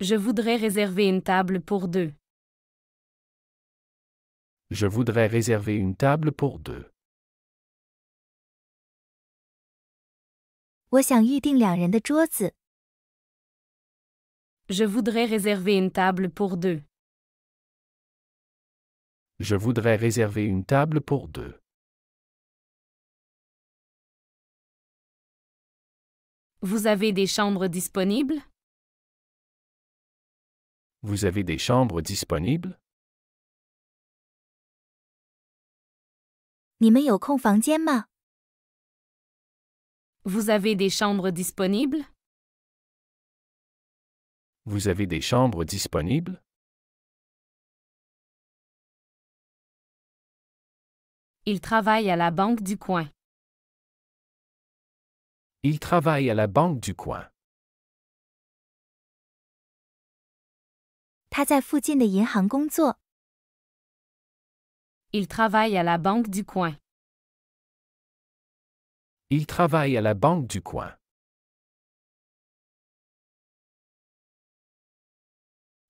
Je voudrais réserver une table pour deux. Je voudrais réserver une table pour deux. 我想预订2人的桌子。Je voudrais réserver une table pour deux. Je voudrais réserver une table pour deux. Vous avez des chambres disponibles? Vous avez des chambres disponibles? 你们有空房间吗？ Vous avez des chambres disponibles? Vous avez des chambres disponibles? Il travaille à la banque du coin. Il travaille à la banque du coin. 他在附近的银行工作。 Il travaille à la banque du coin. Il travaille à la banque du coin.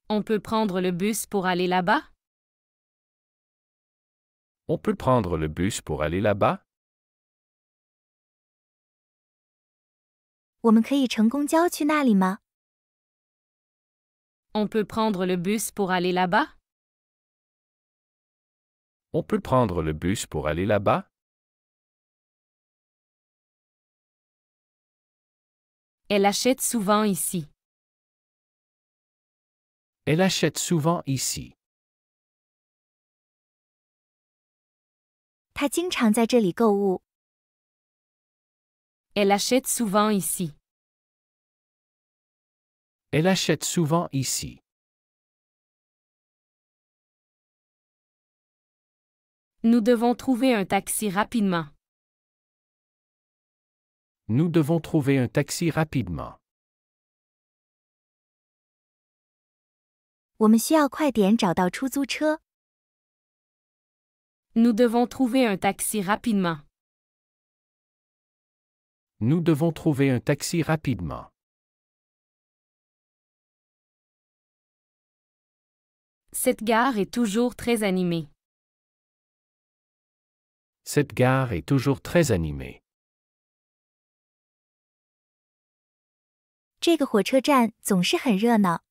On peut prendre le bus pour aller là-bas? On peut prendre le bus pour aller là-bas? 我们可以乘公交去那里吗？ On peut prendre le bus pour aller là-bas? On peut prendre le bus pour aller là-bas? Elle achète souvent ici. Elle achète souvent ici. 他经常在这里购物。 Elle achète souvent ici. Elle achète souvent ici. Nous devons trouver un taxi rapidement. Nous devons trouver un taxi rapidement. 我们需要快点找到出租车。 Nous devons trouver un taxi rapidement. Nous devons trouver un taxi rapidement. Cette gare est toujours très animée. Cette gare est toujours très animée. 这个火车站总是很热闹。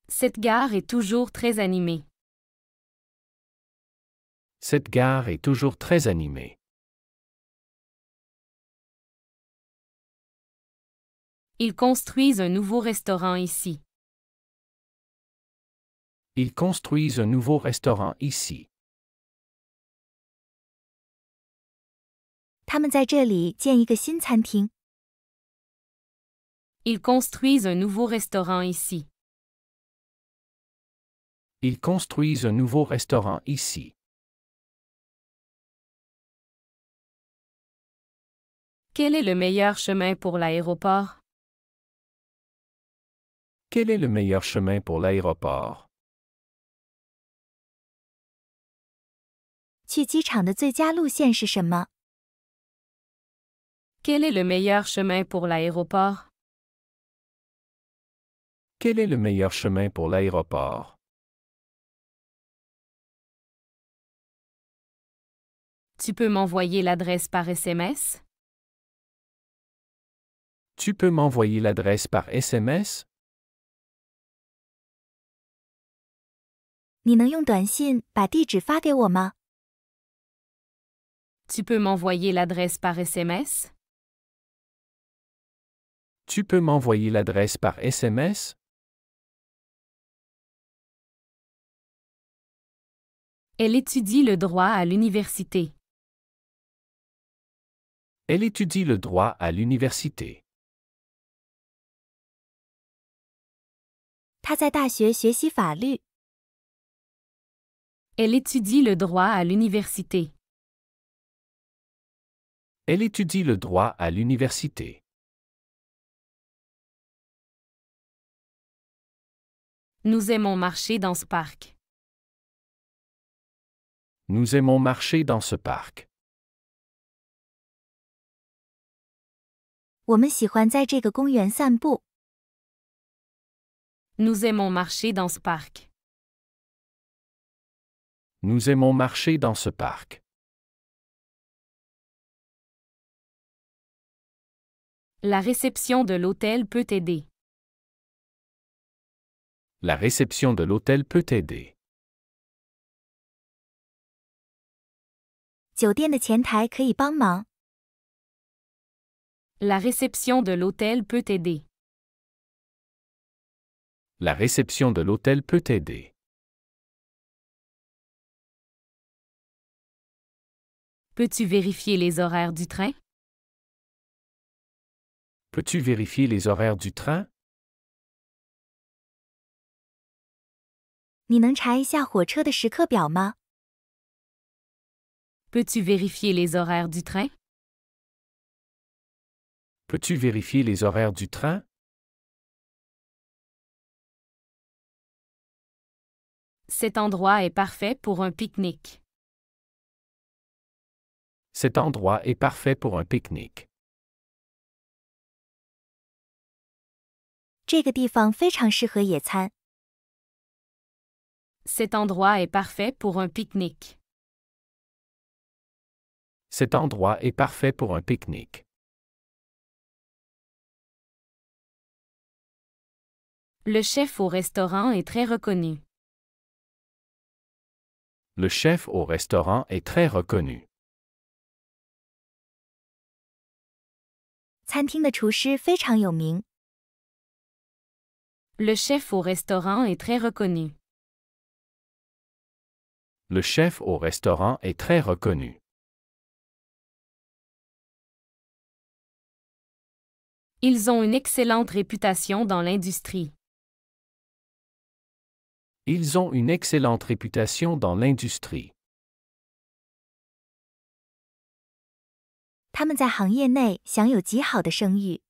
Cette gare est toujours très animée. Cette gare est toujours très animée. Ils construisent un nouveau restaurant ici. Ils construisent un nouveau restaurant ici. 他们在这里建一个新餐厅。 Ils construisent un nouveau restaurant ici. Ils construisent un nouveau restaurant ici. Quel est le meilleur chemin pour l'aéroport? Quel est le meilleur chemin pour l'aéroport? 去机场的最佳路线是什么？ Quel est le meilleur chemin pour l'aéroport? Quel est le meilleur chemin pour l'aéroport? Tu peux m'envoyer l'adresse par SMS? Tu peux m'envoyer l'adresse par SMS? 你能用短信把地址发给我吗？ Tu peux m'envoyer l'adresse par SMS? Tu peux m'envoyer l'adresse par SMS? Elle étudie le droit à l'université. Elle étudie le droit à l'université. 他在大学学习法律。 Elle étudie le droit à l'université. Elle étudie le droit à l'université. Nous aimons marcher dans ce parc. Nous aimons marcher dans ce parc. 我们喜欢在这个公园散步。Nous aimons marcher dans ce parc. Nous aimons marcher dans ce parc. La réception de l'hôtel peut aider. La réception de l'hôtel peut aider. 酒店的前台可以帮忙。La réception de l'hôtel peut aider. La réception de l'hôtel peut aider. Peux-tu vérifier les horaires du train? Peux-tu vérifier les horaires du train? 你能查一下火车的时刻表吗？ Peux-tu vérifier les horaires du train? Peux-tu vérifier les horaires du train? Cet endroit est parfait pour un pique-nique. Cet endroit est parfait pour un pique-nique. 这个地方非常适合野餐。 Cet endroit est parfait pour un pique-nique. Cet endroit est parfait pour un pique-nique. Le chef au restaurant est très reconnu. Le chef au restaurant est très reconnu. 餐厅的厨师非常有名。 Le chef au restaurant est très reconnu. Le chef au restaurant est très reconnu. Ils ont une excellente réputation dans l'industrie. Ils ont une excellente réputation dans l'industrie. 他们在行业内享有极好的声誉。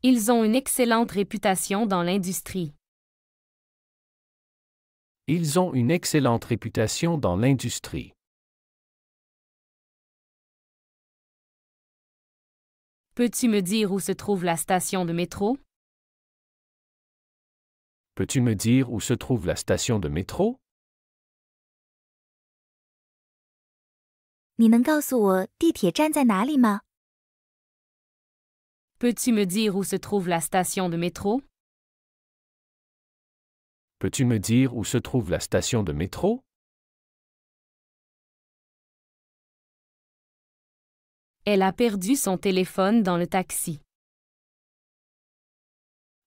Ils ont une excellente réputation dans l'industrie. Ils ont une excellente réputation dans l'industrie. Peux-tu me dire où se trouve la station de métro? Peux-tu me dire où se trouve la station de métro? 你能告诉我地铁站在哪里吗？ Peux-tu me dire où se trouve la station de métro? Peux-tu me dire où se trouve la station de métro? Elle a perdu son téléphone dans le taxi.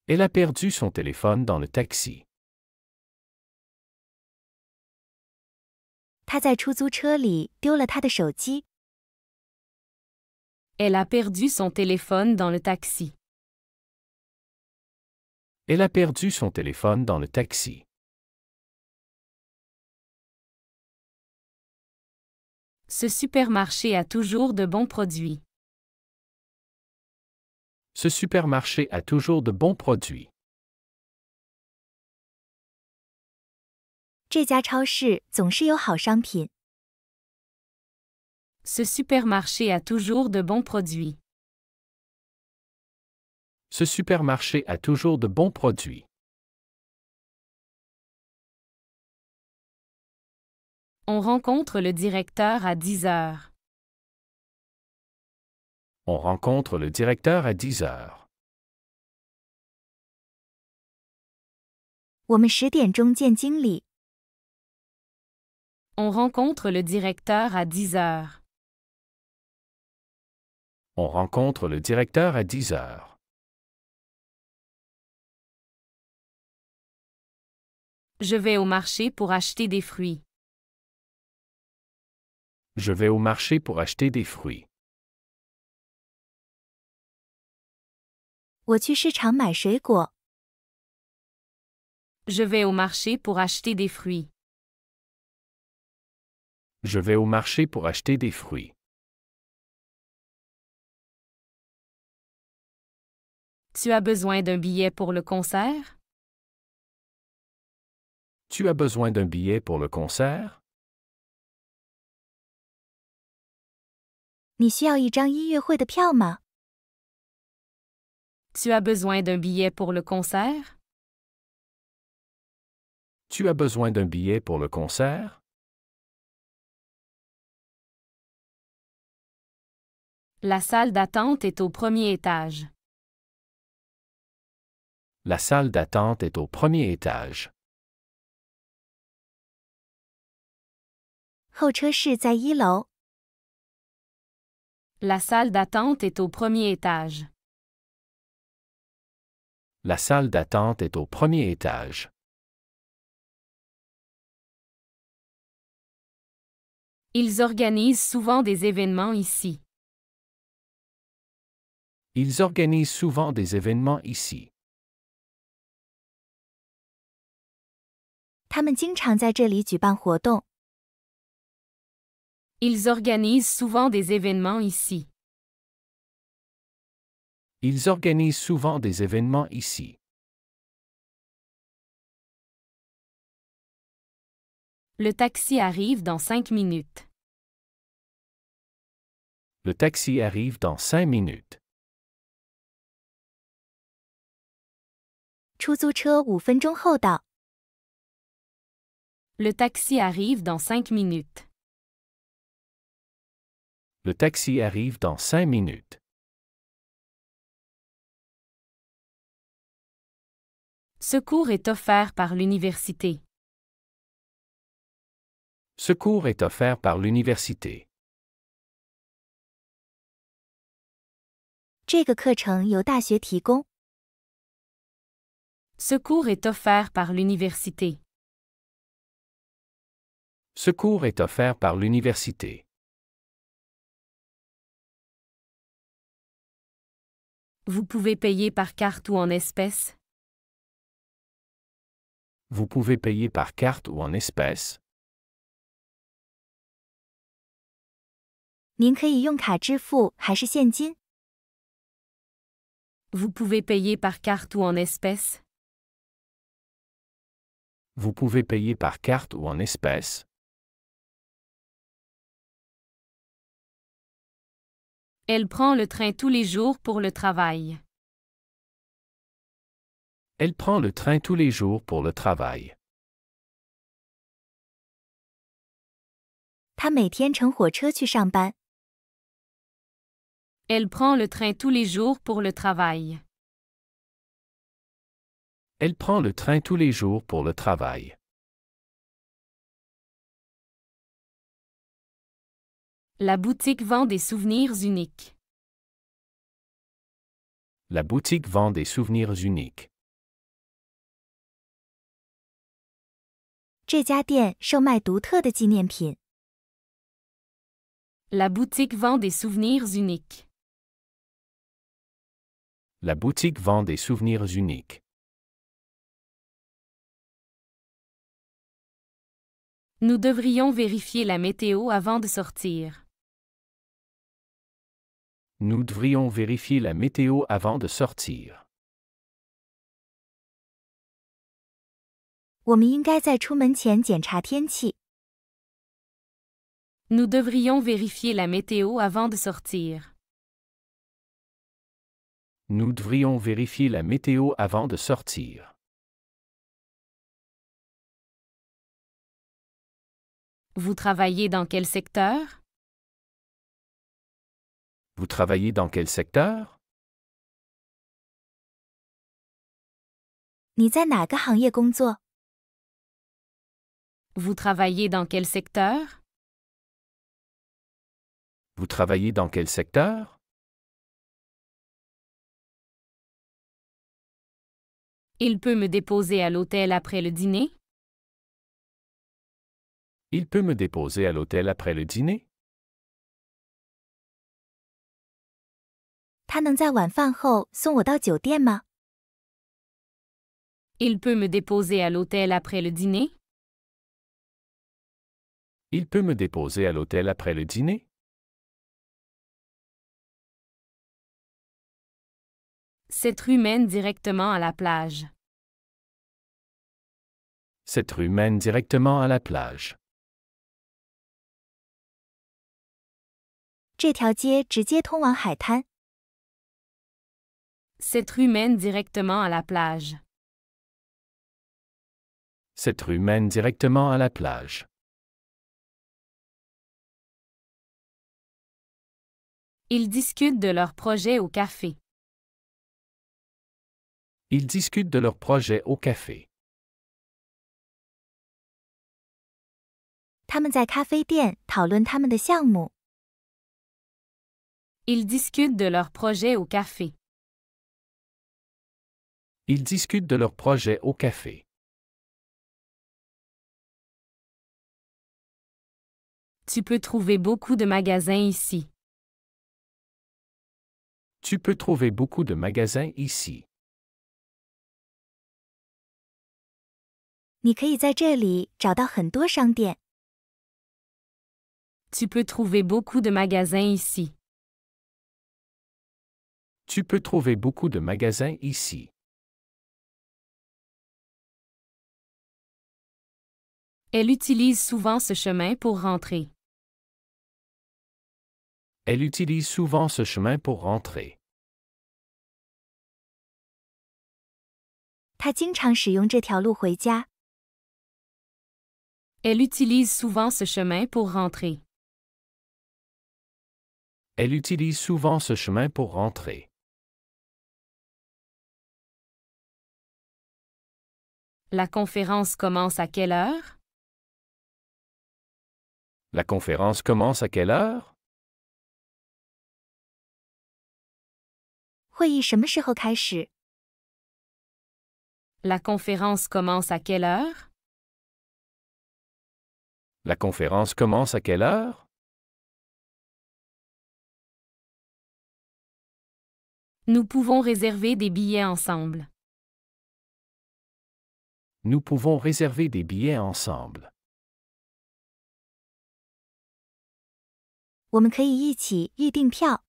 Elle a perdu son téléphone dans le taxi. 他在出租车里丢了他的手机。 Elle a perdu son téléphone dans le taxi. Elle a perdu son téléphone dans le taxi. Ce supermarché a toujours de bons produits. Ce supermarché a toujours de bons produits. 这家超市总是有好商品。 Ce supermarché a toujours de bons produits. Ce supermarché a toujours de bons produits. On rencontre le directeur à 10 heures. On rencontre le directeur à 10 heures. 我们10点钟见经理。 On rencontre le directeur à 10 heures. On rencontre le directeur à 10 heures. Je vais au marché pour acheter des fruits. Je vais au marché pour acheter des fruits. 我去市场买水果。 Je vais au marché pour acheter des fruits. Je vais au marché pour acheter des fruits. Tu as besoin d'un billet pour le concert? Tu as besoin d'un billet pour le concert? 你需要一张音乐会的票吗？ Tu as besoin d'un billet pour le concert? Tu as besoin d'un billet pour le concert? La salle d'attente est au premier étage. La salle d'attente est au premier étage. 候车室在1楼。 La salle d'attente est au premier étage. La salle d'attente est au premier étage. Ils organisent souvent des événements ici. Ils organisent souvent des événements ici. 他们经常在这里举办活动。 Ils organisent souvent des événements ici. Ils organisent souvent des événements ici. Le taxi arrive dans 5 minutes. Le taxi arrive dans 5 minutes. 出租车5分钟后到。 Le taxi arrive dans 5 minutes. Le taxi arrive dans 5 minutes. Secours est offert par l'université. Secours est offert par l'université. 这个课程由大学提供。 Secours est offert par l'université. Secours est offert par l'université. Vous pouvez payer par carte ou en espèces. Vous pouvez payer par carte ou en espèces. 您可以用卡支付还是现金？ Vous pouvez payer par carte ou en espèces. Vous pouvez payer par carte ou en espèces. Elle prend le train tous les jours pour le travail. Elle prend le train tous les jours pour le travail. 他每天乘火车去上班。 Elle prend le train tous les jours pour le travail. Elle prend le train tous les jours pour le travail. La boutique vend des souvenirs uniques. La boutique vend des souvenirs uniques. 这家店售卖独特的纪念品。 La boutique vend des souvenirs uniques. La boutique vend des souvenirs uniques. Nous devrions vérifier la météo avant de sortir. Nous devrions vérifier la météo avant de sortir. 我们应该在出门前检查天气。 Nous devrions vérifier la météo avant de sortir. Nous devrions vérifier la météo avant de sortir. Vous travaillez dans quel secteur? Vous travaillez dans quel secteur? 你在哪个行业工作？ Vous travaillez dans quel secteur? Vous travaillez dans quel secteur? Il peut me déposer à l'hôtel après le dîner? Il peut me déposer à l'hôtel après le dîner? 他能在晚饭后送我到酒店吗？ Il peut me déposer à l'hôtel après le dîner? Il peut me déposer à l'hôtel après le dîner? Cette rue mène directement à la plage. Cette rue mène directement à la plage. 这条街直接通往海滩。Cette rue mène directement à la plage. Cette rue mène directement à la plage. Ils discutent de leur projet au café. Ils discutent de leur projet au café. 他们在咖啡店讨论他们的项目。Ils discutent de leur projet au café. Ils discutent de leur projet au café. Tu peux trouver beaucoup de magasins ici. Tu peux trouver beaucoup de magasins ici. 你可以在这里找到很多商店。Tu peux trouver beaucoup de magasins ici. Tu peux trouver beaucoup de magasins ici. Elle utilise souvent ce chemin pour rentrer. Elle utilise souvent ce chemin pour rentrer. 他经常使用这条路回家。Elle utilise souvent ce chemin pour rentrer. Elle utilise souvent ce chemin pour rentrer. La conférence commence à quelle heure? La conférence commence à quelle heure? 会议什么时候开始？ La conférence commence à quelle heure? La conférence commence à quelle heure? Nous pouvons réserver des billets ensemble. Nous pouvons réserver des billets ensemble. 我们可以一起预订票。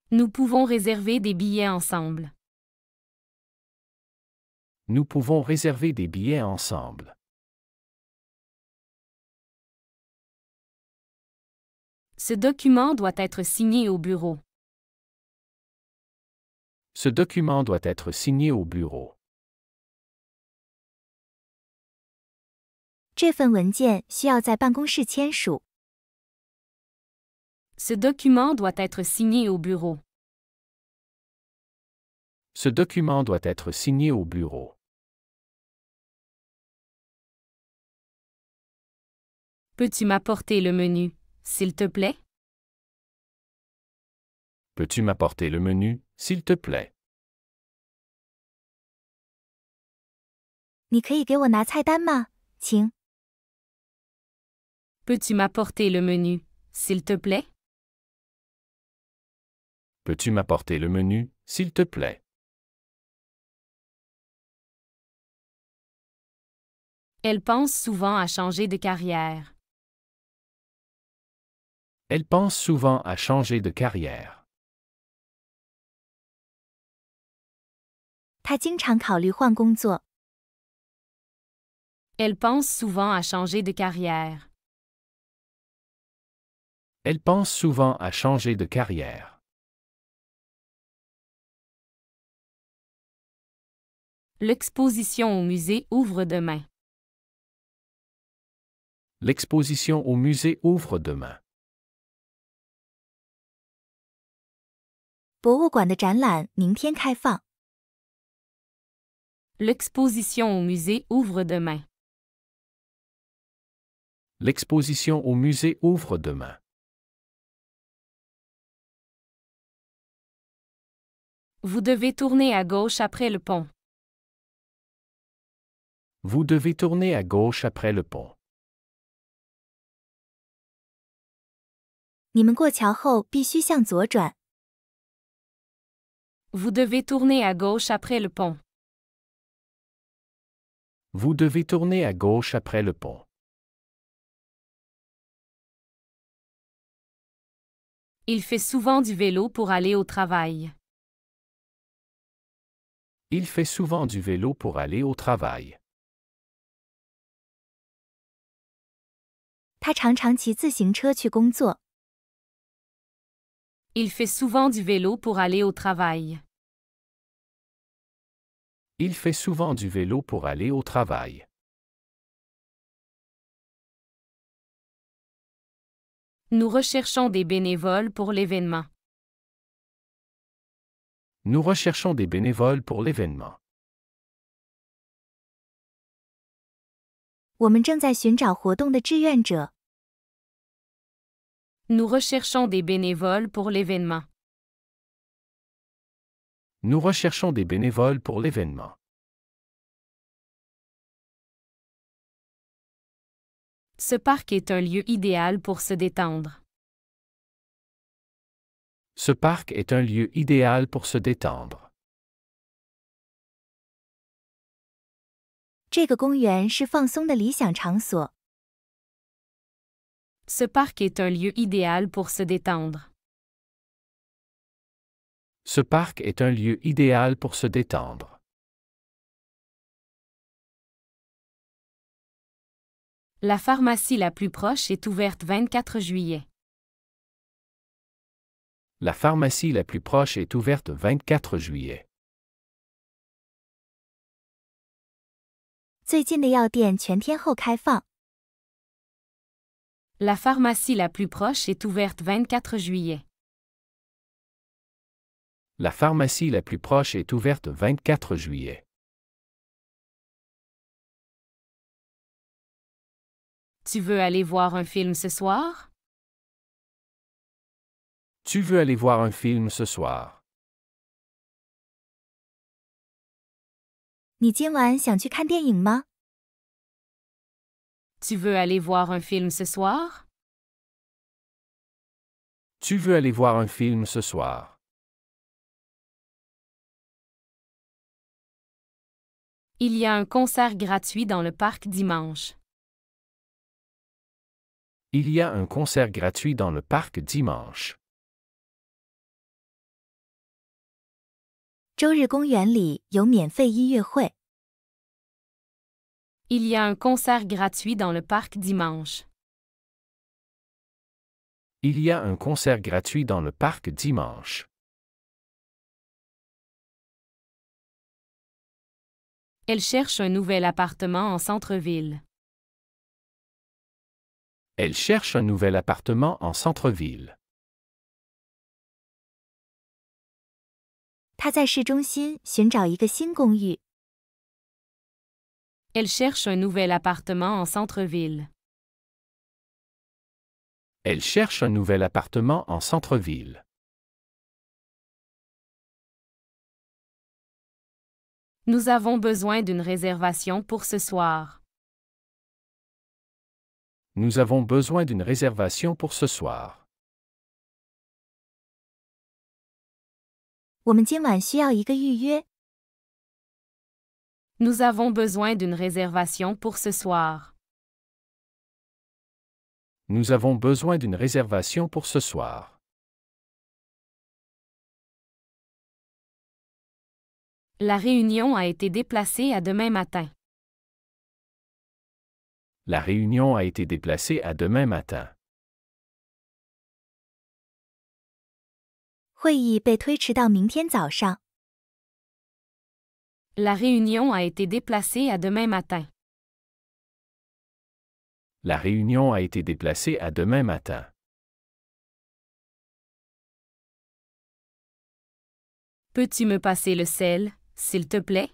Nous pouvons réserver des billets ensemble. Nous pouvons réserver des billets ensemble. Ce document doit être signé au bureau. Ce document doit être signé au bureau. 这份文件需要在办公室签署。 Ce document doit être signé au bureau. Ce document doit être signé au bureau. Peux-tu m'apporter le menu, s'il te plaît? Peux-tu m'apporter le menu, s'il te plaît? 你可以给我拿菜单吗，请？ Peux-tu m'apporter le menu, s'il te plaît? Peux-tu m'apporter le menu, s'il te plaît? Elle pense souvent à changer de carrière. Elle pense souvent à changer de carrière. 他经常考虑换工作。 Elle pense souvent à changer de carrière. Elle pense souvent à changer de carrière. L'exposition au musée ouvre demain. L'exposition au musée ouvre demain. 博物馆的展览明天开放。 L'exposition au musée ouvre demain. L'exposition au musée ouvre demain. Vous devez tourner à gauche après le pont. Vous devez tourner à gauche après le pont. 你们过桥后必须向左转。 Vous devez tourner à gauche après le pont. Vous devez tourner à gauche après le pont. Il fait souvent du vélo pour aller au travail. Il fait souvent du vélo pour aller au travail. 他常常骑自行车去工作。Il fait souvent du vélo pour aller au travail. Il fait souvent du vélo pour aller au travail. Nous recherchons des bénévoles pour l'événement. Nous recherchons des bénévoles pour l'événement. 我们正在寻找活动的志愿者。Nous recherchons des bénévoles pour l'événement. Nous recherchons des bénévoles pour l'événement. Ce parc est un lieu idéal pour se détendre. Ce parc est un lieu idéal pour se détendre. 这个公园是放松的理想场所。Ce parc est un lieu idéal pour se détendre. Ce parc est un lieu idéal pour se détendre. La pharmacie la plus proche est ouverte 24 juillet. La pharmacie la plus proche est ouverte 24 juillet. 最近的药店全天候开放。La pharmacie la plus proche est ouverte 24 juillet. La pharmacie la plus proche est ouverte 24 juillet. Tu veux aller voir un film ce soir? Tu veux aller voir un film ce soir? 你今晚想去看电影吗？ Tu veux aller voir un film ce soir? Tu veux aller voir un film ce soir? Il y a un concert gratuit dans le parc dimanche. Il y a un concert gratuit dans le parc dimanche. 周日公园里有免费音乐会。Il y a un concert gratuit dans le parc dimanche. Il y a un concert gratuit dans le parc dimanche. Elle cherche un nouvel appartement en centre-ville. Elle cherche un nouvel appartement en centre-ville. 她在市中心寻找一个新公寓。Elle cherche un nouvel appartement en centre-ville. Elle cherche un nouvel appartement en centre-ville. Nous avons besoin d'une réservation pour ce soir. Nous avons besoin d'une réservation pour ce soir. 我们今晚需要一个预约。Nous avons besoin d'une réservation pour ce soir. Nous avons besoin d'une réservation pour ce soir. La réunion a été déplacée à demain matin. La réunion a été déplacée à demain matin. 会议被推迟到明天早上。La réunion a été déplacée à demain matin. La réunion a été déplacée à demain matin. Peux-tu me passer le sel, s'il te plaît?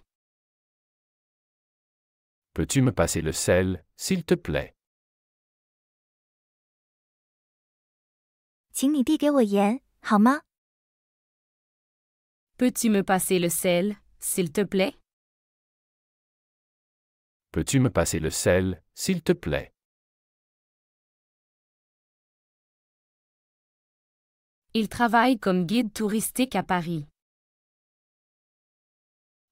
Peux-tu me passer le sel, s'il te plaît? 请你递给我盐，好吗？ Peux-tu me passer le sel, s'il te plaît? Peux-tu me passer le sel, s'il te plaît? Il travaille comme guide touristique à Paris.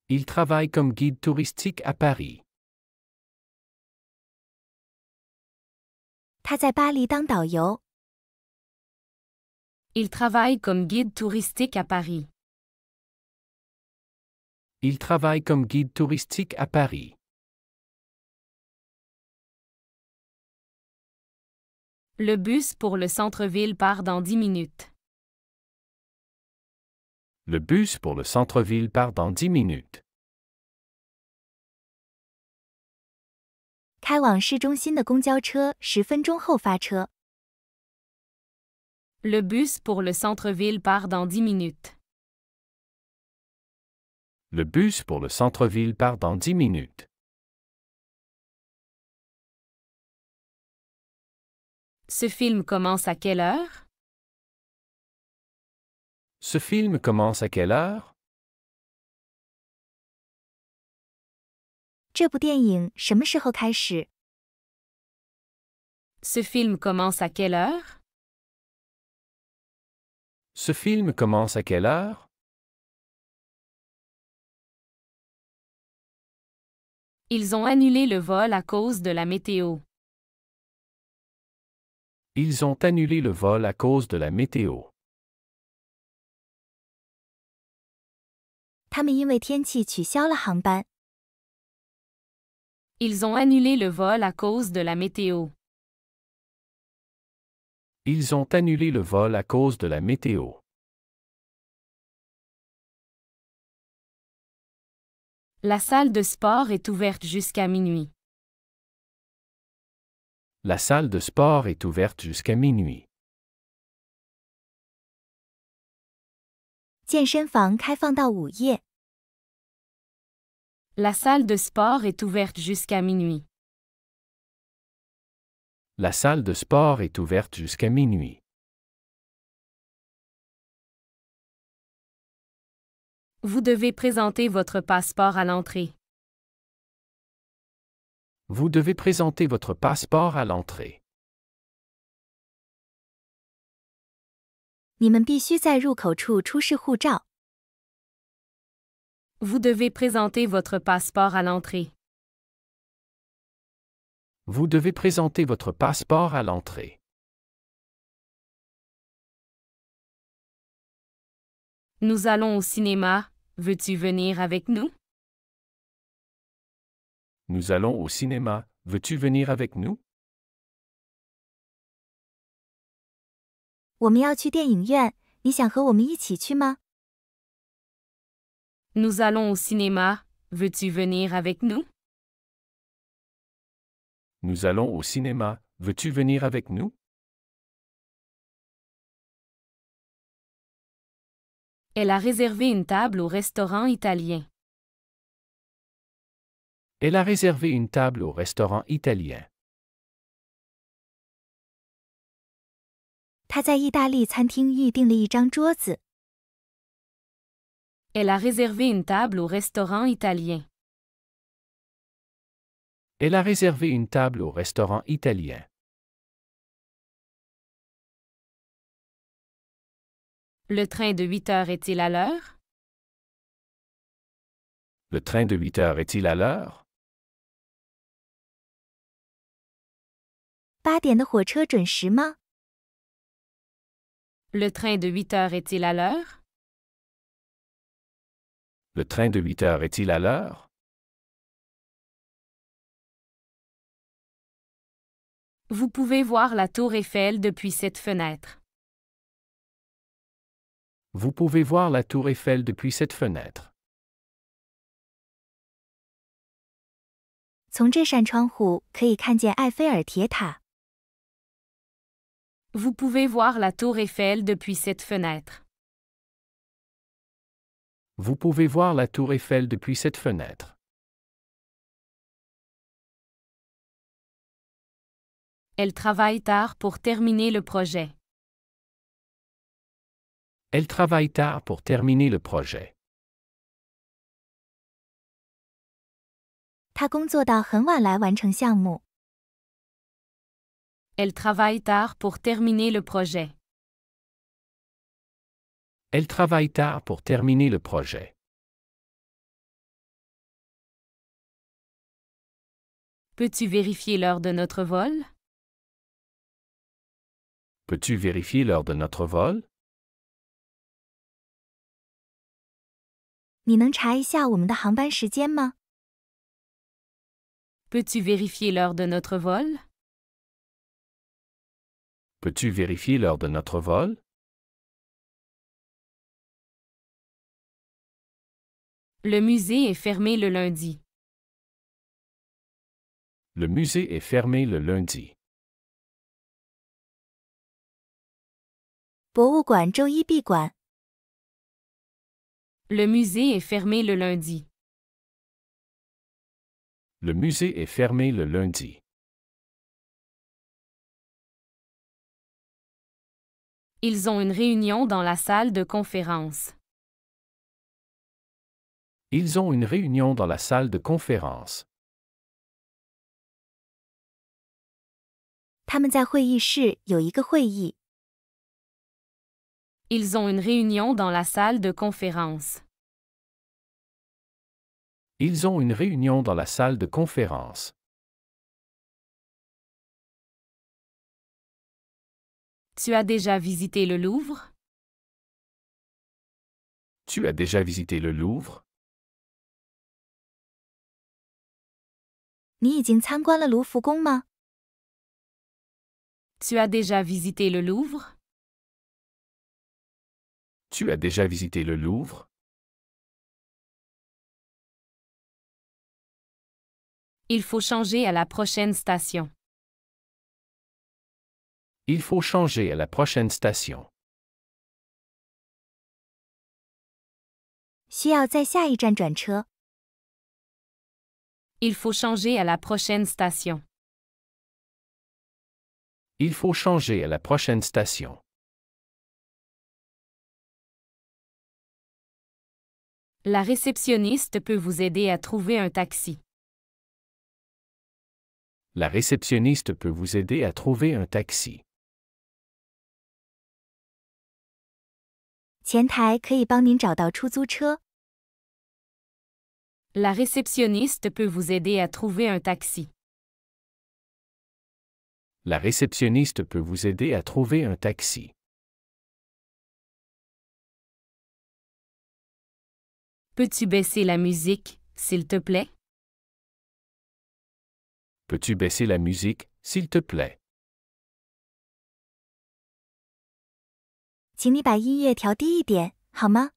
Il travaille comme guide touristique à Paris. 他在巴黎当导游。 Il travaille comme guide touristique à Paris. Il travaille comme guide touristique à Paris. Le bus pour le centre-ville part dans 10 minutes. Le bus pour le centre-ville part dans 10 minutes. 开往市中心的公交车10分钟后发车。 Le bus pour le centre-ville part dans 10 minutes. Le bus pour le centre-ville part dans 10 minutes. Ce film commence à quelle heure? Ce film commence à quelle heure? 这部电影什么时候开始？ Ce film commence à quelle heure? Ce film commence à quelle heure? Ils ont annulé le vol à cause de la météo. Ils ont annulé le vol à cause de la météo. 他们因为天气取消了航班。 Ils ont annulé le vol à cause de la météo. Ils ont annulé le vol à cause de la météo. La salle de sport est ouverte jusqu'à minuit. La salle de sport est ouverte jusqu'à minuit. 健身房开放到午夜。 La salle de sport est ouverte jusqu'à minuit. La salle de sport est ouverte jusqu'à minuit. Vous devez présenter votre passeport à l'entrée. Vous devez présenter votre passeport à l'entrée. 你们必须在入口处出示护照。 Vous devez présenter votre passeport à l'entrée. Vous devez présenter votre passeport à l'entrée. Nous allons au cinéma. Veux-tu venir avec nous? Nous allons au cinéma. Veux-tu venir avec nous? 我们要去电影院，你想和我们一起去吗？ Nous allons au cinéma. Veux-tu venir avec nous? Nous allons au cinéma. Veux-tu venir avec nous? Elle a réservé une table au restaurant italien. Elle a réservé une table au restaurant italien. 他在意大利餐厅预订了一张桌子。 Elle a réservé une table au restaurant italien. Elle a réservé une table au restaurant italien. Le train de 8 heures est-il à l'heure? Le train de 8 heures est-il à l'heure? 8点的火车准时吗？ Le train de 8 heures est-il à l'heure? Le train de 8 heures est-il à l'heure? Vous pouvez voir la tour Eiffel depuis cette fenêtre. Vous pouvez voir la tour Eiffel depuis cette fenêtre. 从这扇窗户可以看见埃菲尔铁塔。 Vous pouvez voir la tour Eiffel depuis cette fenêtre. Vous pouvez voir la tour Eiffel depuis cette fenêtre. Elle travaille tard pour terminer le projet. Elle travaille tard pour terminer le projet. 他工作到很晚来完成项目。 Elle travaille tard pour terminer le projet. Elle travaille tard pour terminer le projet. Peux-tu vérifier l'heure de notre vol? Peux-tu vérifier l'heure de notre vol? 你能查一下我们的航班时间吗？ Peux-tu vérifier l'heure de notre vol? Peux-tu vérifier l'heure de notre vol? Le musée est fermé le lundi. Le musée est fermé le lundi. 博物馆周一闭馆。 Le musée est fermé le lundi. Le musée est fermé le lundi. Ils ont une réunion dans la salle de conférence. Ils ont une réunion dans la salle de conférence. 他们在会议室有一个会议。 Ils ont une réunion dans la salle de conférence. Ils ont une réunion dans la salle de conférence. Tu as déjà visité le Louvre? Tu as déjà visité le Louvre? 你已经参观了卢浮宫吗？ Tu as déjà visité le Louvre? Tu as déjà visité le Louvre? Il faut changer à la prochaine station. Il faut changer à la prochaine station. 需要在下一站转车。 Il faut changer à la prochaine station. Il faut changer à la prochaine station. La réceptionniste peut vous aider à trouver un taxi. La réceptionniste peut vous aider à trouver un taxi. 前台可以帮您找到出租车。 La réceptionniste peut vous aider à trouver un taxi. La réceptionniste peut vous aider à trouver un taxi. Peux-tu baisser la musique, s'il te plaît? Peux-tu baisser la musique, s'il te plaît? 请你把音乐调低一点，好吗？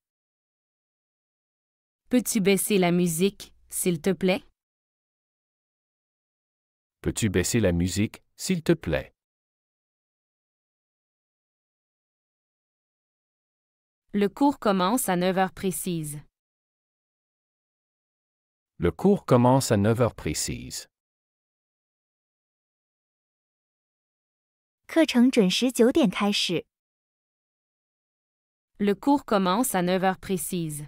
Peux-tu baisser la musique, s'il te plaît? Peux-tu baisser la musique, s'il te plaît? Le cours commence à 9 heures précises. Le cours commence à 9 heures précises. 课程准时9点开始。 Le cours commence à 9 heures précises.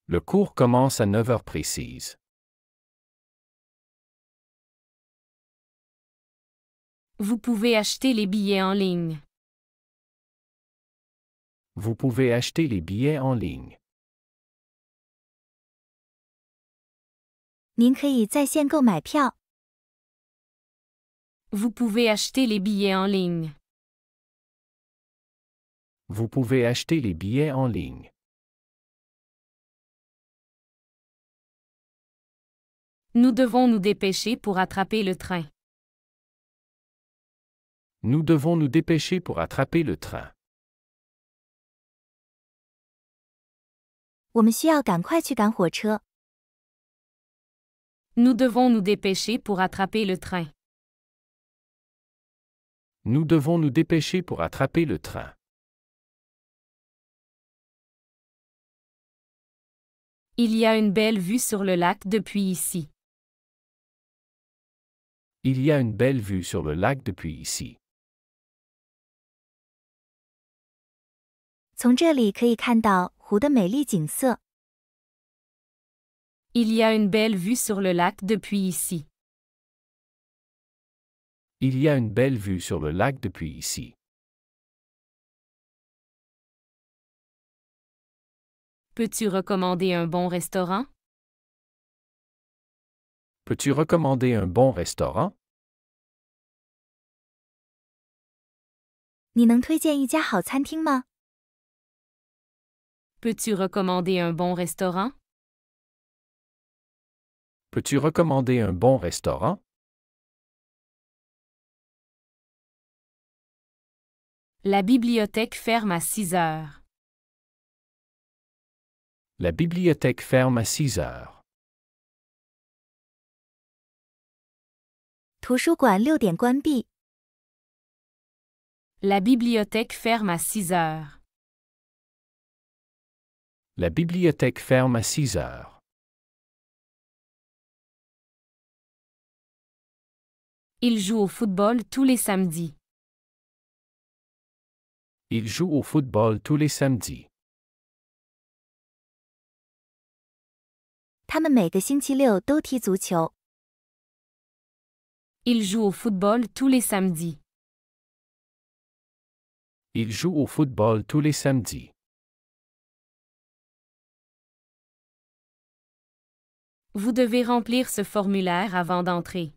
Le cours commence à 9 heures précises. Vous pouvez acheter les billets en ligne. Vous pouvez acheter les billets en ligne. 您可以在线购买票。 Vous pouvez acheter les billets en ligne. Vous pouvez acheter les billets en ligne. Nous devons nous dépêcher pour attraper le train. Nous devons nous dépêcher pour attraper le train. 我们需要赶快去赶火车。 Nous devons nous dépêcher pour attraper le train. Nous devons nous dépêcher pour attraper le train. Il y a une belle vue sur le lac depuis ici. Il y a une belle vue sur le lac depuis ici. 从这里可以看到湖的美丽景色。 Il y a une belle vue sur le lac depuis ici. Il y a une belle vue sur le lac depuis ici. Peux-tu recommander un bon restaurant? Peux-tu recommander un bon restaurant? 你能推荐一家好餐厅吗？ Peux-tu recommander un bon restaurant? Peux-tu recommander un bon restaurant? La bibliothèque ferme à 6 heures. La bibliothèque ferme à 6 heures. 图书馆6点关闭。 La bibliothèque ferme à 6 heures. La bibliothèque ferme à 6 heures. Il joue au football tous les samedis. Il joue au football tous les samedis. 他们每个星期六都踢足球。 Il joue au football tous les samedis. Il joue au football tous les samedis. Vous devez remplir ce formulaire avant d'entrer.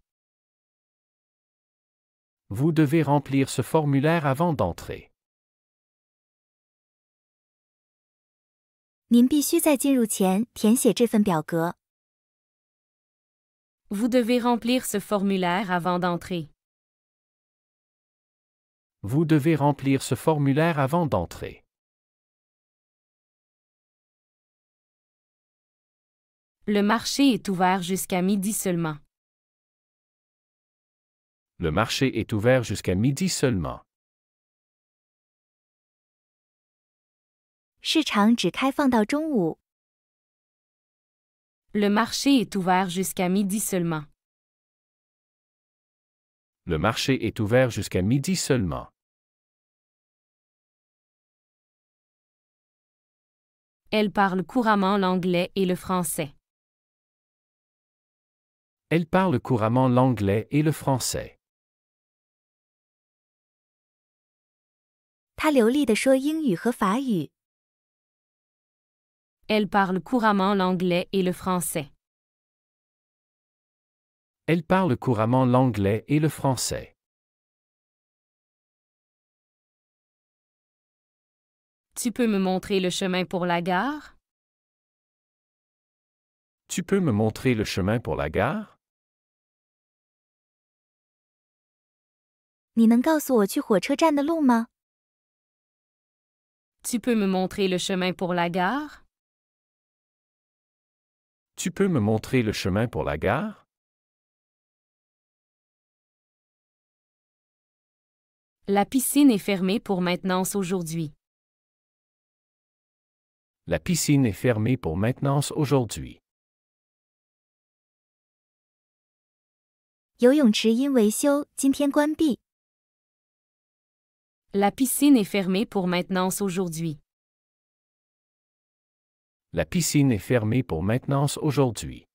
Vous devez remplir ce formulaire avant d'entrer. 您必须在进入前填写这份表格。 Vous devez remplir ce formulaire avant d'entrer. Vous devez remplir ce formulaire avant d'entrer. Le marché est ouvert jusqu'à midi seulement. Le marché est ouvert jusqu'à midi seulement. 市场只开放到中午。 Le marché est ouvert jusqu'à midi seulement. Le marché est ouvert jusqu'à midi seulement. Elle parle couramment l'anglais et le français. Elle parle couramment l'anglais et le français. 他流利地说英语和法语。 Elle parle couramment l'anglais et le français. Elle parle couramment l'anglais et le français. Tu peux me montrer le chemin pour la gare? Tu peux me montrer le chemin pour la gare? 你能告诉我去火车站的路吗？ Tu peux me montrer le chemin pour la gare? Tu peux me montrer le chemin pour la gare? La piscine est fermée pour maintenance aujourd'hui. La piscine est fermée pour maintenance aujourd'hui. 游泳池因维修今天关闭。 La piscine est fermée pour maintenance aujourd'hui. La piscine est fermée pour maintenance aujourd'hui.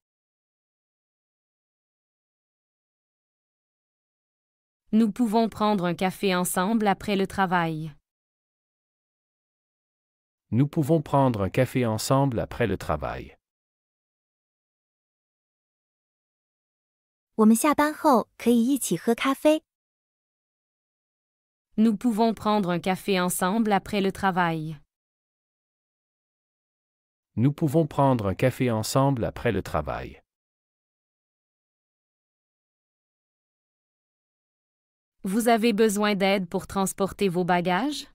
Nous pouvons prendre un café ensemble après le travail. Nous pouvons prendre un café ensemble après le travail. 我们下班后可以一起喝咖啡。 Nous pouvons prendre un café ensemble après le travail. Nous pouvons prendre un café ensemble après le travail. Vous avez besoin d'aide pour transporter vos bagages?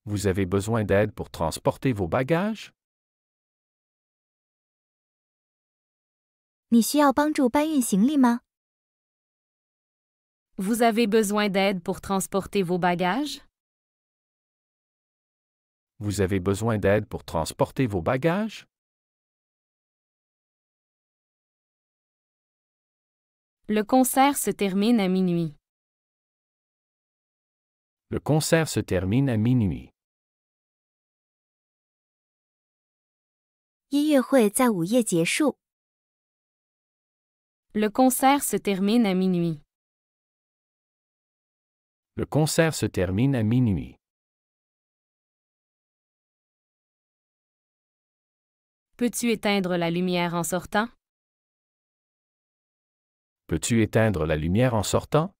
Vous avez besoin d'aide pour transporter vos bagages? 你需要帮助搬运行李吗？ Vous avez besoin d'aide pour transporter vos bagages? Vous avez besoin d'aide pour transporter vos bagages? Le concert se termine à minuit. Le concert se termine à minuit. 音乐会在午夜结束。 Le concert se termine à minuit. Le concert se termine à minuit. Peux-tu éteindre la lumière en sortant? Peux-tu éteindre la lumière en sortant?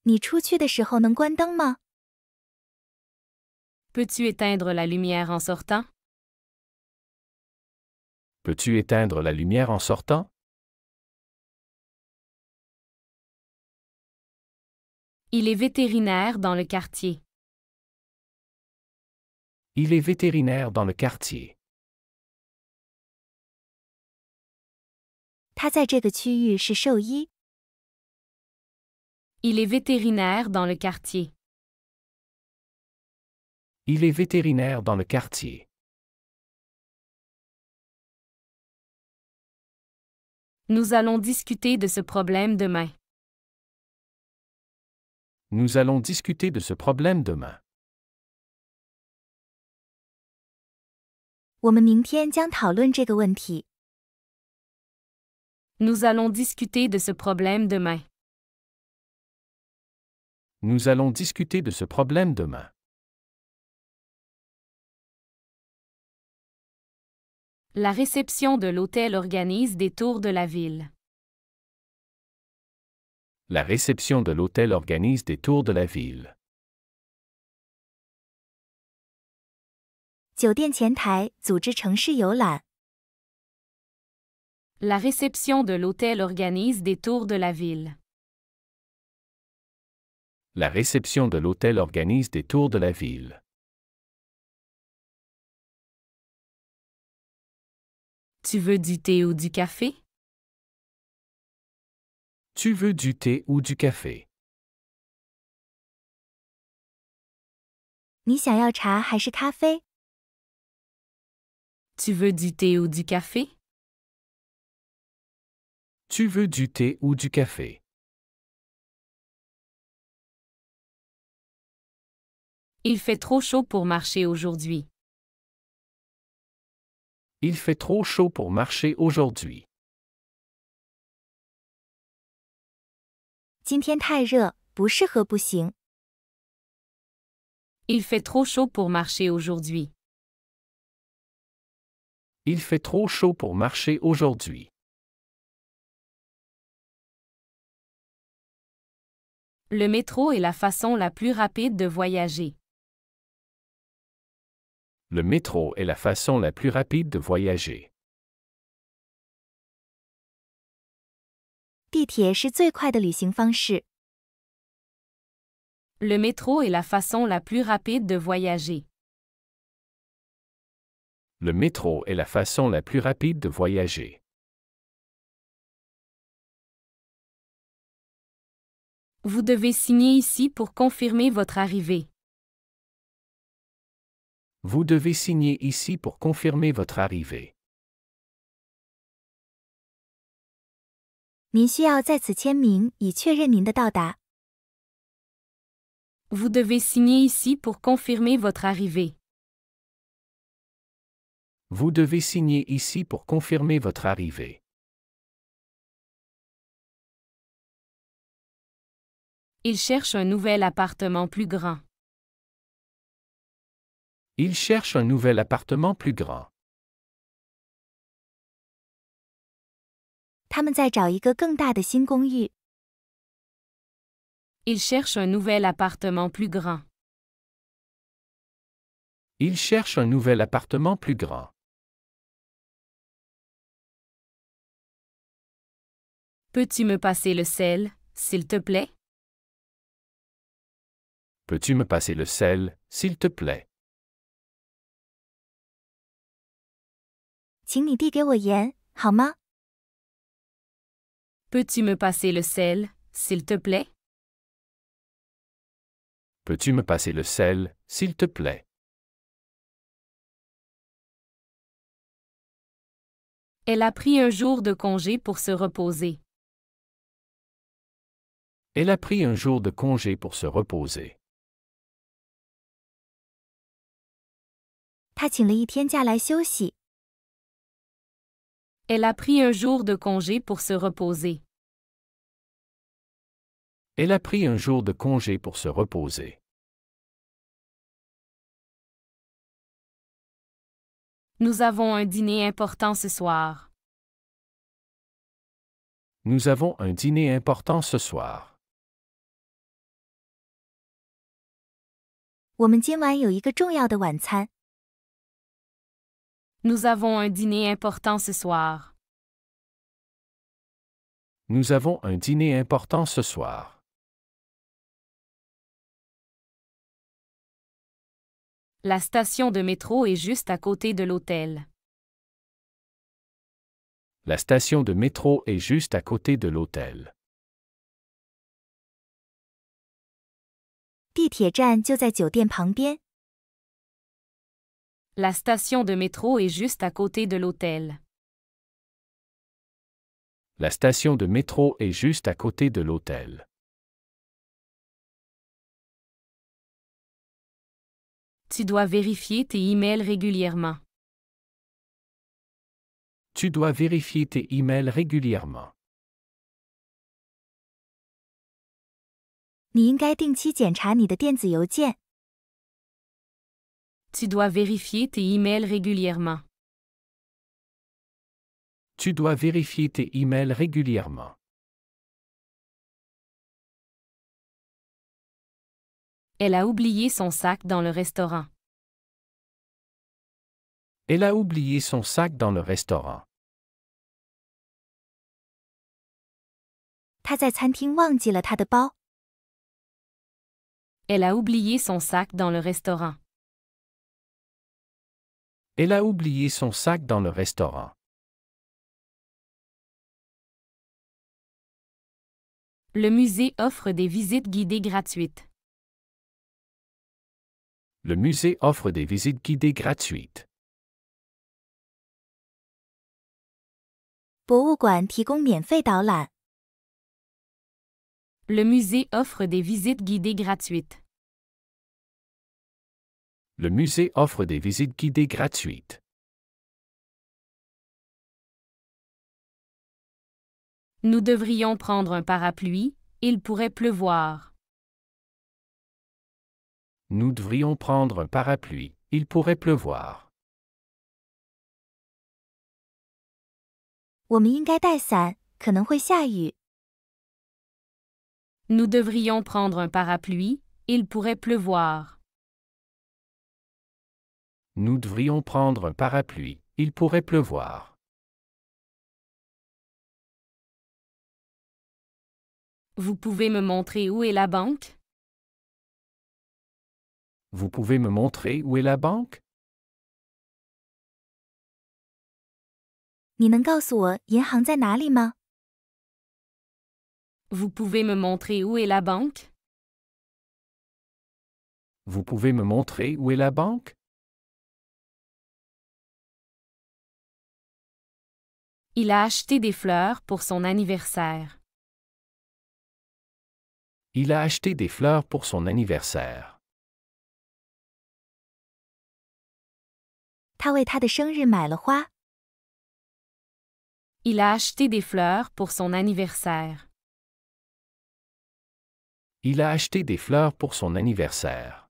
你出去的时候能关灯吗？ Peux-tu éteindre la lumière en sortant? Peux-tu éteindre la lumière en sortant? Il est vétérinaire dans le quartier. Il est vétérinaire dans le quartier. 他在这个区域是兽医。 Il est vétérinaire dans le quartier. Il est vétérinaire dans le quartier. Nous allons discuter de ce problème demain. Nous allons discuter de ce problème demain. 我们明天将讨论这个问题。 Nous allons discuter de ce problème demain. Nous allons discuter de ce problème demain. La réception de l'hôtel organise des tours de la ville. La réception de l'hôtel organise des tours de la ville. 酒店前台组织城市游览。 La réception de l'hôtel organise des tours de la ville. La réception de l'hôtel organise des tours de la ville. Tu veux du thé ou du café? Tu veux du thé ou du café? 你想要茶还是咖啡？ Tu veux du thé ou du café? Tu veux du thé ou du café? Il fait trop chaud pour marcher aujourd'hui. Il fait trop chaud pour marcher aujourd'hui. 今天太热，不适合步行。 Il fait trop chaud pour marcher aujourd'hui. Il fait trop chaud pour marcher aujourd'hui. Le métro est la façon la plus rapide de voyager. Le métro est la façon la plus rapide de voyager. 地铁是最快的旅行方式。 Le métro est la façon la plus rapide de voyager. Le métro est la façon la plus rapide de voyager. Vous devez signer ici pour confirmer votre arrivée. Vous devez signer ici pour confirmer votre arrivée. 您需要在此签名，以确认您的到达。 Vous devez signer ici pour confirmer votre arrivée. Vous devez signer ici pour confirmer votre arrivée. Il cherche un nouvel appartement plus grand. Il cherche un nouvel appartement plus grand. 他们在找一个更大的新公寓。 Il cherche un nouvel appartement plus grand. Il cherche un nouvel appartement plus grand. Peux-tu me passer le sel, s'il te plaît? Peux-tu me passer le sel, s'il te plaît? 请你递给我盐，好吗？ Peux-tu me passer le sel, s'il te plaît? Peux-tu me passer le sel, s'il te plaît? Elle a pris un jour de congé pour se reposer. Elle a pris un jour de congé pour se reposer. 他请了一天假来休息。 Elle a pris un jour de congé pour se reposer. Elle a pris un jour de congé pour se reposer. Nous avons un dîner important ce soir. Nous avons un dîner important ce soir. 我们今晚有一个重要的晚餐。 Nous avons un dîner important ce soir. Nous avons un dîner important ce soir. La station de métro est juste à côté de l'hôtel. La station de métro est juste à côté de l'hôtel. 地铁站就在酒店旁边。La station de métro est juste à côté de l'hôtel. La station de métro est juste à côté de l'hôtel. Tu dois vérifier tes emails régulièrement. Tu dois vérifier tes emails régulièrement. 你应该定期检查你的电子邮件。Tu dois vérifier tes emails régulièrement. Tu dois vérifier tes emails régulièrement. Elle a oublié son sac dans le restaurant. Elle a oublié son sac dans le restaurant. 她在餐厅忘记了她的包。Elle a oublié son sac dans le restaurant. Elle a oublié son sac dans le restaurant. Le musée offre des visites guidées gratuites. Le musée offre des visites guidées gratuites. 博物馆提供免费导览。Le musée offre des visites guidées gratuites. Le musée offre des visites guidées gratuites. Nous devrions prendre un parapluie, il pourrait pleuvoir. Nous devrions prendre un parapluie, il pourrait pleuvoir. 我们应该带伞，可能会下雨。Nous devrions prendre un parapluie, il pourrait pleuvoir. Nous devrions prendre un parapluie, il pourrait pleuvoir. Vous pouvez me montrer où est la banque? Vous pouvez me montrer où est la banque? 你能告诉我银行在哪里吗？ Vous pouvez me montrer où est la banque? Vous pouvez me montrer où est la banque? Il a acheté des fleurs pour son anniversaire. Il a acheté des fleurs pour son anniversaire. 他为他的生日买了花。 Il a acheté des fleurs pour son anniversaire. Il a acheté des fleurs pour son anniversaire.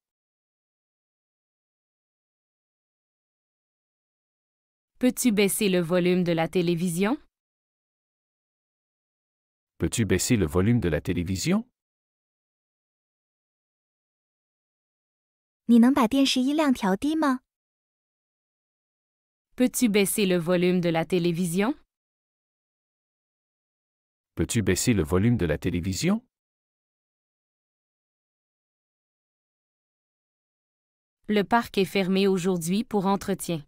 Peux-tu baisser le volume de la télévision? Peux-tu baisser le volume de la télévision? 你能把电视音量调低吗？ Peux-tu baisser le volume de la télévision? Peux-tu baisser le volume de la télévision? Le parc est fermé aujourd'hui pour entretien.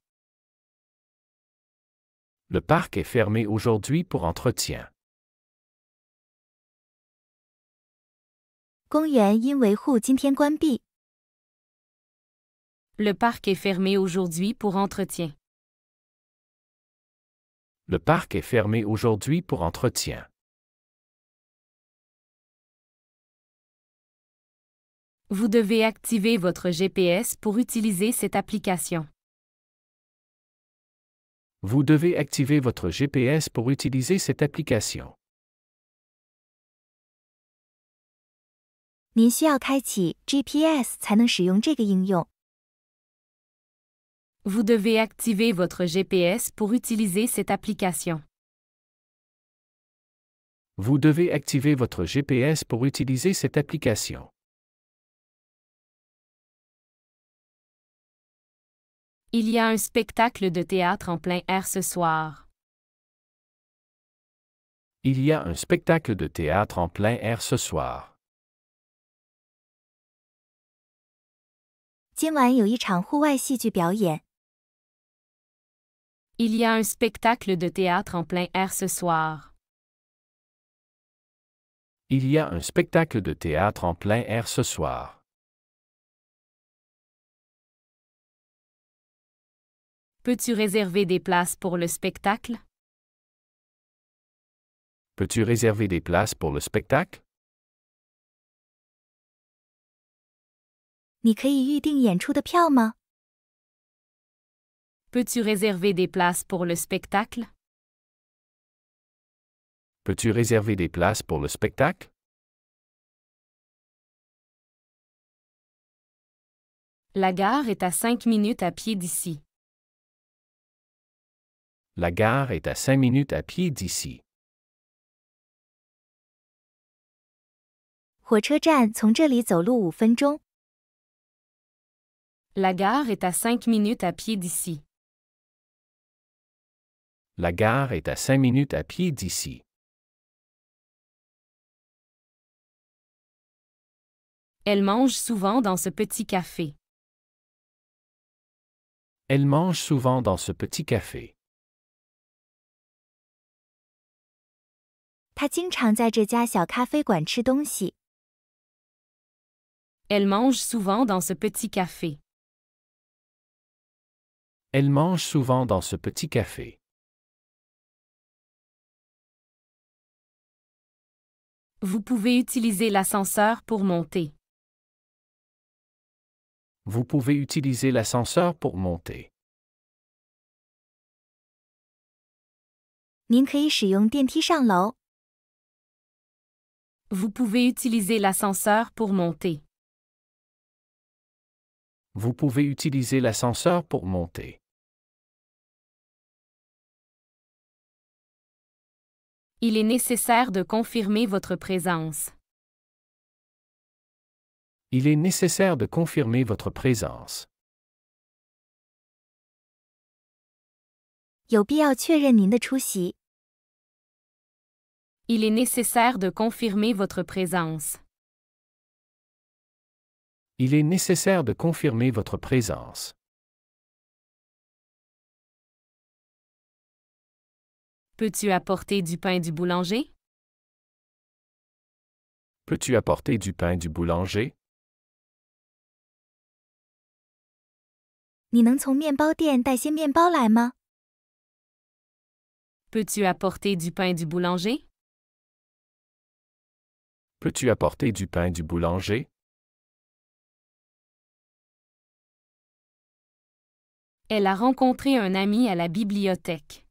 Le parc est fermé aujourd'hui pour entretien. 公园因维护今天关闭。 Le parc est fermé aujourd'hui pour entretien. Le parc est fermé aujourd'hui pour entretien. Vous devez activer votre GPS pour utiliser cette application. Vous devez activer votre GPS pour utiliser cette application. 您需要开启 GPS 才能使用这个应用。 Vous devez activer votre GPS pour utiliser cette application. Vous devez activer votre GPS pour utiliser cette application. Il y a un spectacle de théâtre en plein air ce soir. Il y a un spectacle de théâtre en plein air ce soir. 今今晚有一场户外戏剧表演。Il y a un spectacle de théâtre en plein air ce soir. Il y a un spectacle de théâtre en plein air ce soir. Peux-tu réserver des places pour le spectacle? Peux-tu réserver des places pour le spectacle? 你可以预订演出的票吗？ Peux-tu réserver des places pour le spectacle? Peux-tu réserver des places pour le spectacle? La gare est à 5 minutes à pied d'ici. La gare est à 5 minutes à pied d'ici. 火车站从这里走路5分钟。 La gare est à 5 minutes à pied d'ici. La gare est à 5 minutes à pied d'ici. Elle mange souvent dans ce petit café. Elle mange souvent dans ce petit café. 他经常在这家小咖啡馆吃东西。 Elle mange souvent dans ce petit café. Elle mange souvent dans ce petit café. Vous pouvez utiliser l'ascenseur pour monter. Vous pouvez utiliser l'ascenseur pour monter. 您可以使用电梯上楼。 Vous pouvez utiliser l'ascenseur pour monter. Vous pouvez utiliser l'ascenseur pour monter. Il est nécessaire de confirmer votre présence. Il est nécessaire de confirmer votre présence. 有必要确认您的出席。 Il est nécessaire de confirmer votre présence. Il est nécessaire de confirmer votre présence. Peux-tu apporter du pain du boulanger? Peux-tu apporter du pain du boulanger? 你能从面包店带些面包来吗？ Peux-tu apporter du pain du boulanger? Peux-tu apporter du pain du boulanger? Elle a rencontré un ami à la bibliothèque.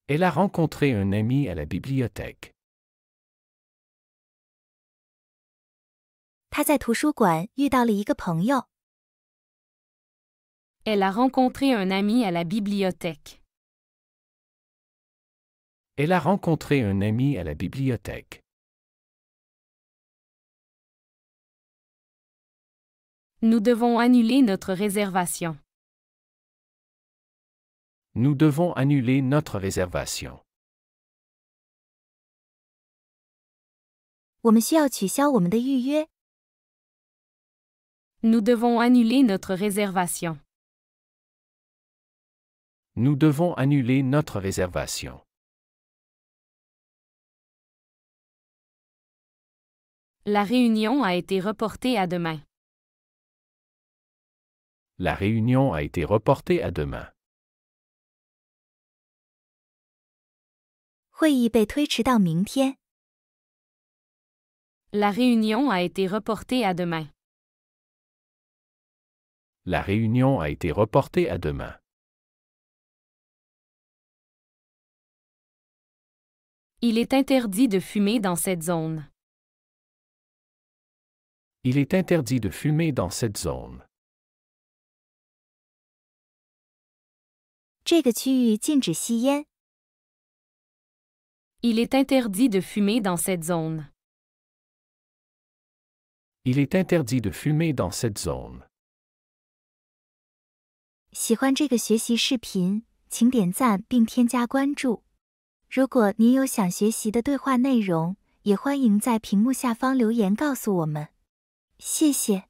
Elle a rencontré un ami à la bibliothèque. 他在图书馆遇到了一个朋友。 Elle a rencontré un ami à la bibliothèque. Elle a rencontré un ami à la bibliothèque. Nous devons annuler notre réservation. Nous devons annuler notre réservation. 我们需要取消我们的预约。 Nous devons annuler notre réservation. Nous devons annuler notre réservation. La réunion a été reportée à demain. La réunion a été reportée à demain. 会议被推迟到明天。 La réunion a été reportée à demain. La réunion a été reportée à demain. Il est interdit de fumer dans cette zone. Il est interdit de fumer dans cette zone. 这个区域禁止吸烟。 Il est interdit de fumer dans cette zone. Il est interdit de fumer dans cette zone. 喜欢这个学习视频，请点赞并添加关注。如果您有想学习的对话内容，也欢迎在屏幕下方留言告诉我们。谢谢。